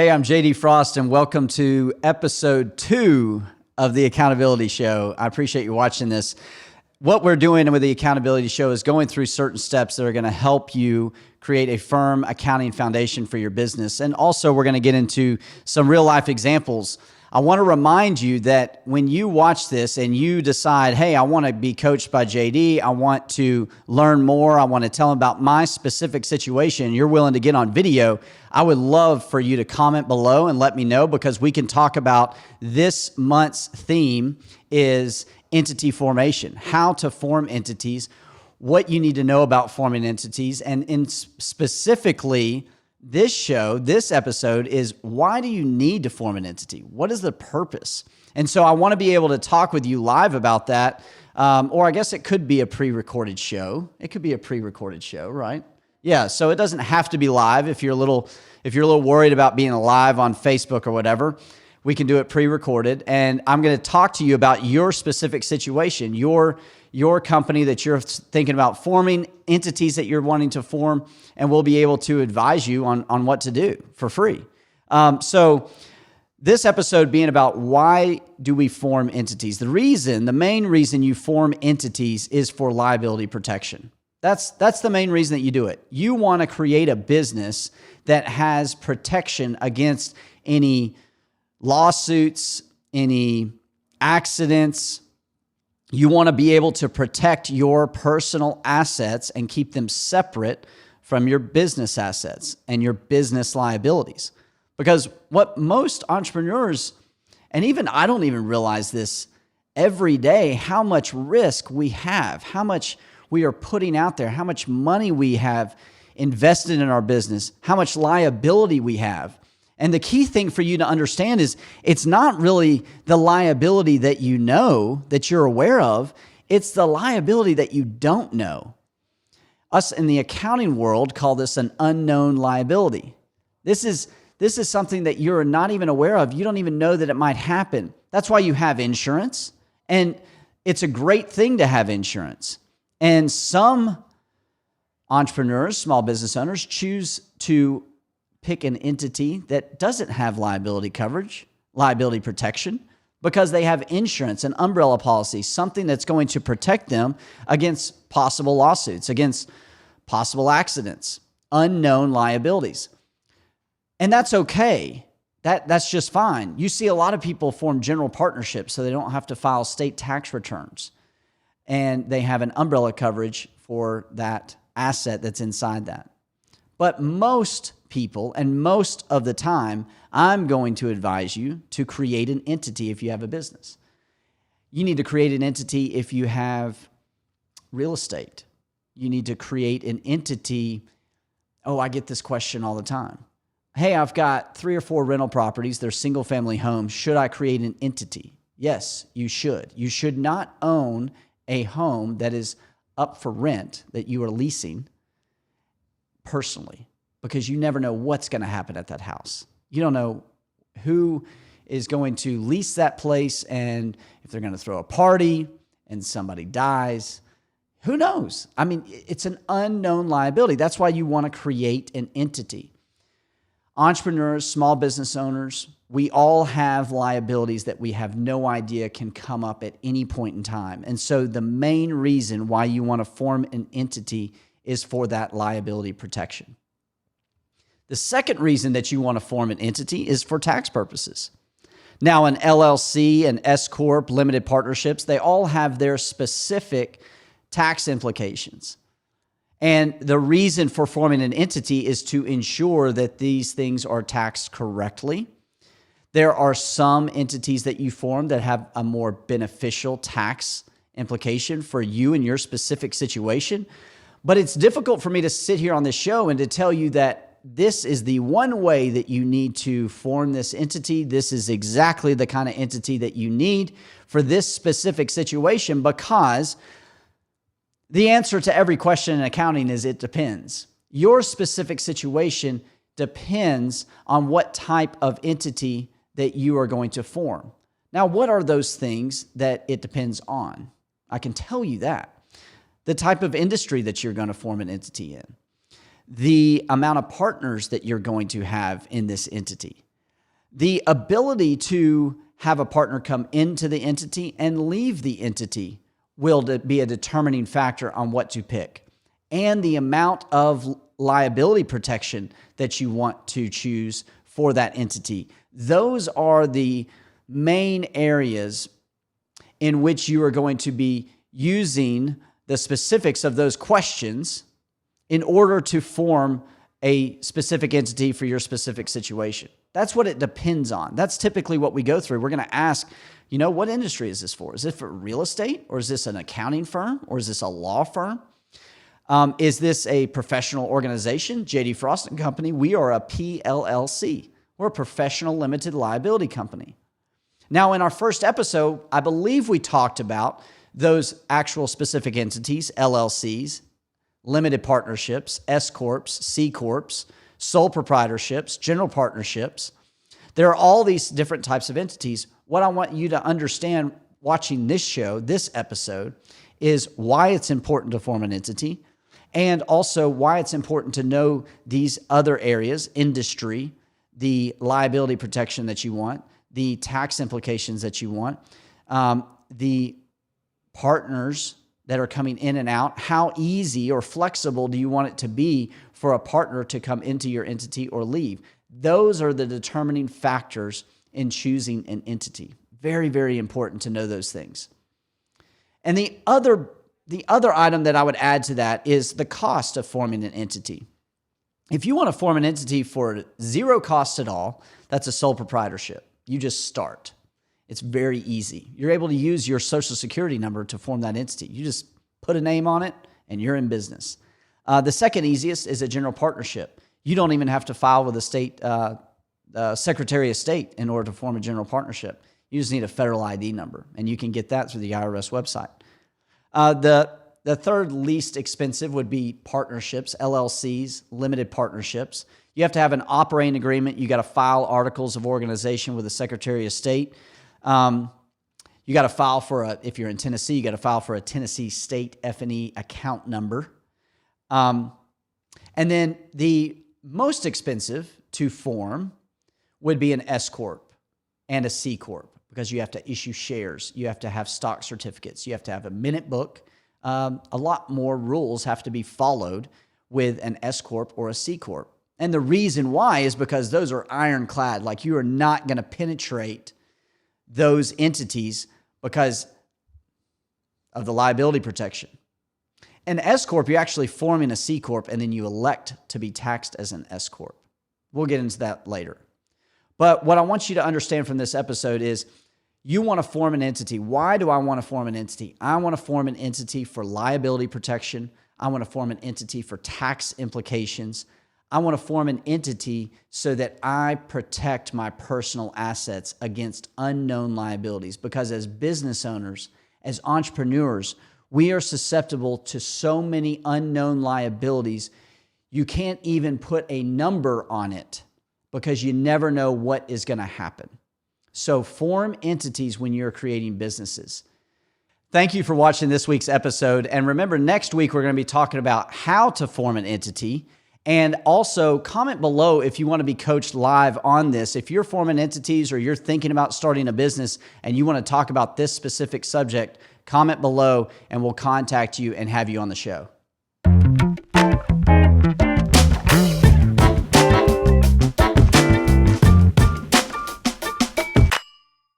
Hey, I'm JD Frost, and welcome to episode 2 of the Accountability Show. I appreciate you watching this. What we're doing with the Accountability Show is going through certain steps that are going to help you create a firm accounting foundation for your business. And also, we're going to get into some real life examples. I want to remind you that when you watch this and you decide, hey, I want to be coached by JD, I want to learn more, I want to tell him about my specific situation, you're willing to get on video, I would love for you to comment below and let me know, because we can talk about this month's theme is entity formation, how to form entities, what you need to know about forming entities, and specifically, this episode is, why do you need to form an entity? What is the purpose? And so I want to be able to talk with you live about that. Or I guess it could be a pre-recorded show. It could be a pre-recorded show, right? Yeah. So it doesn't have to be live. If you're a little worried about being live on Facebook or whatever, we can do it pre-recorded. And I'm going to talk to you about your specific situation, your company that you're thinking about forming, entities that you're wanting to form, and we'll be able to advise you on what to do for free. So this episode being about, why do we form entities? The main reason you form entities is for liability protection. That's the main reason that you do it. You want to create a business that has protection against any lawsuits, any accidents. You want to be able to protect your personal assets and keep them separate from your business assets and your business liabilities. Because what most entrepreneurs, and even I don't even realize this every day, how much risk we have, how much we are putting out there, how much money we have invested in our business, how much liability we have. And the key thing for you to understand is, it's not really the liability that you know, that you're aware of. It's the liability that you don't know. Us in the accounting world call this an unknown liability. This is something that you're not even aware of. You don't even know that it might happen. That's why you have insurance. And it's a great thing to have insurance. And some entrepreneurs, small business owners, choose to pick an entity that doesn't have liability coverage, liability protection, because they have insurance, an umbrella policy, something that's going to protect them against possible lawsuits, against possible accidents, unknown liabilities. And that's okay. That's just fine. You see a lot of people form general partnerships so they don't have to file state tax returns, and they have an umbrella coverage for that asset that's inside that. But most people, and most of the time, I'm going to advise you to create an entity if you have a business. You need to create an entity if you have real estate. You need to create an entity. Oh, I get this question all the time. Hey, I've got 3 or 4 rental properties. They're single family homes. Should I create an entity? Yes, you should. You should not own a home that is up for rent that you are leasing personally, because you never know what's going to happen at that house. You don't know who is going to lease that place, and if they're going to throw a party and somebody dies, who knows? I mean, it's an unknown liability. That's why you want to create an entity. Entrepreneurs, small business owners, we all have liabilities that we have no idea can come up at any point in time. And so the main reason why you want to form an entity is for that liability protection. The second reason that you want to form an entity is for tax purposes. Now, an LLC, an S-Corp, limited partnerships, they all have their specific tax implications. And the reason for forming an entity is to ensure that these things are taxed correctly. There are some entities that you form that have a more beneficial tax implication for you and your specific situation. But it's difficult for me to sit here on this show and to tell you that this is the one way that you need to form this entity. This is exactly the kind of entity that you need for this specific situation, because the answer to every question in accounting is it depends. Your specific situation depends on what type of entity that you are going to form. Now, what are those things that it depends on? I can tell you that. The type of industry that you're going to form an entity in, the amount of partners that you're going to have in this entity, The ability to have a partner come into the entity and leave the entity will be a determining factor on what to pick. And the amount of liability protection that you want to choose for that entity. Those are the main areas in which you are going to be using the specifics of those questions in order to form a specific entity for your specific situation. That's what it depends on. That's typically what we go through. We're going to ask, what industry is this for? Is it for real estate, or is this an accounting firm, or is this a law firm? Is this a professional organization? J.D. Frost & Company, we are a PLLC. We're a professional limited liability company. Now, in our first episode, I believe we talked about those actual specific entities, LLCs, limited partnerships, S corps, C corps, sole proprietorships, general partnerships. There are all these different types of entities. What I want you to understand watching this show, this episode, is why it's important to form an entity, and also why it's important to know these other areas, industry, the liability protection that you want, the tax implications that you want, the partners that are coming in and out. How easy or flexible do you want it to be for a partner to come into your entity or leave? Those are the determining factors in choosing an entity. Very, very important to know those things. And the other item that I would add to that is the cost of forming an entity. If you want to form an entity for zero cost at all, that's a sole proprietorship. You just start. It's very easy. You're able to use your social security number to form that entity. You just put a name on it and you're in business. The second easiest is a general partnership. You don't even have to file with the state Secretary of State in order to form a general partnership. You just need a federal ID number, and you can get that through the IRS website. The third least expensive would be partnerships, LLCs, limited partnerships. You have to have an operating agreement. You got to file articles of organization with the Secretary of State. You got to file if you're in Tennessee, you got to file for a Tennessee State F&E account number. And then the most expensive to form would be an S Corp and a C Corp, because you have to issue shares. You have to have stock certificates. You have to have a minute book. A lot more rules have to be followed with an S Corp or a C Corp. And the reason why is because those are ironclad. Like, you are not going to penetrate those entities because of the liability protection. An S Corp, you're actually forming a C Corp, and then you elect to be taxed as an S Corp. We'll get into that later. But what I want you to understand from this episode is you want to form an entity. Why do I want to form an entity? I want to form an entity for liability protection. I want to form an entity for tax implications. I want to form an entity so that I protect my personal assets against unknown liabilities. Because as business owners, as entrepreneurs, we are susceptible to so many unknown liabilities. You can't even put a number on it because you never know what is going to happen. So form entities when you're creating businesses. Thank you for watching this week's episode. And remember, next week, we're going to be talking about how to form an entity. And also comment below if you want to be coached live on this. If you're forming entities or you're thinking about starting a business and you want to talk about this specific subject, comment below and we'll contact you and have you on the show.